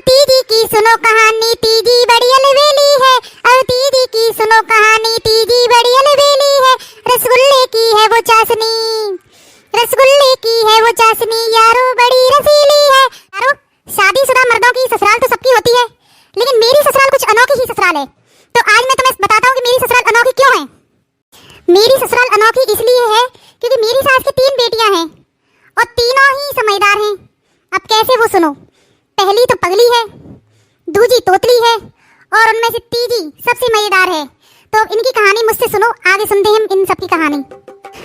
तीजी की सुनो कहानी, तीजी बड़ी अलबेली है। अब तीजी की सुनो कहानी, तीजी बड़ी अलबेली है। रसगुल्ले की है वो चाशनी, रसगुल्ले की है वो चाशनी, यारो बड़ी रसीली है। यारो, शादीशुदा मर्दों की ससुराल तो सबकी होती है, लेकिन मेरी ससुराल कुछ अनोखी ही ससुराल है। तो आज मैं तुम्हें बताता हूँ कि मेरी ससुराल अनोखी क्यों है। मेरी ससुराल अनोखी इसलिए है क्योंकि मेरी सास की 3 बेटियां हैं और तीनों ही समझदार हैं। अब कैसे वो सुनो। पहली तो पगली है, दूजी तोतली है और उनमें से तीजी सबसे मजेदार है। तो इनकी कहानी मुझसे सुनो, आगे सुनते हैं इन सबकी कहानी।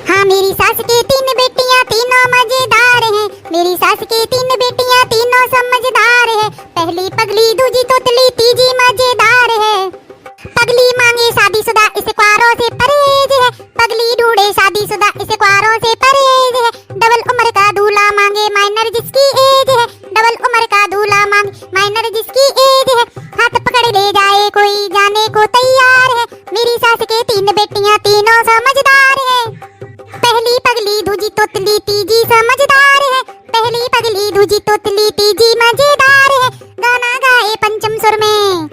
हाँ, मेरी सास की 3 बेटियां तीनों मजेदार हैं। मेरी सास की 3 बेटियां तीनों समझदार है। पहली पगली, दूजी तोतली, तीजी मजेदार है। पगली मांगे शादीशुदा, इसे क्वारों से परहेज है। पगली ढूंढे शादीशुदा, इसे क्वारों से परहेज है। डबल उम्र का दूल्हा मांगे, माइनर जिसकी एज है। डबल उम्र का दूल्हा मांगे, माइनर जिसकी एज है। हाथ पकड़ ले जाए कोई, जाने को तैयार है। मेरी सास के 3 बेटियां तीनों समझदार है। पहली पगली, दूजी तोतली, तीजी समझदार है। पहली पगली, दूजी तोतली, तीजी मजेदार है। गाना गाए पंचम सुर में,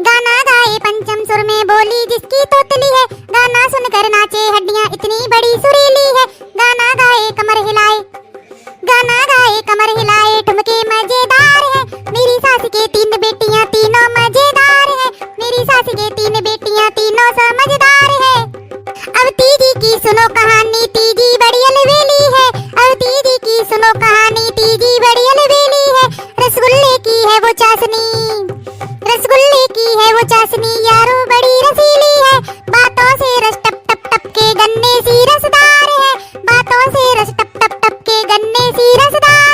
गाना गाए पंचम सुर में, बोली जिसकी तोतली है। गाना सुनकर नाचे, हड्डियां इतनी बड़ी सुरीली है। गाना गाए कमर हिलाए, गाना गाए कमर हिलाए, ठुमके मजेदार है। मेरी सास के 3 बेटियां तीनों मजेदार है। मेरी सास के 3 बेटियां तीनों समझदार है। अब तीजी की सुनो कहानी, तीजी बड़ी अलबेली है। अब तीजी की सुनो कहानी, तीजी बड़ी अलबेली है। रसगुल्ले की है वो चाशनी, रसगुल्ले की है वो चाशनी, यारो बड़ी रसीली है। बातों से रस टप टप टप के, गन्ने सी रसदार है। बातों से रस टप टप टप के, गन्ने सी रसदार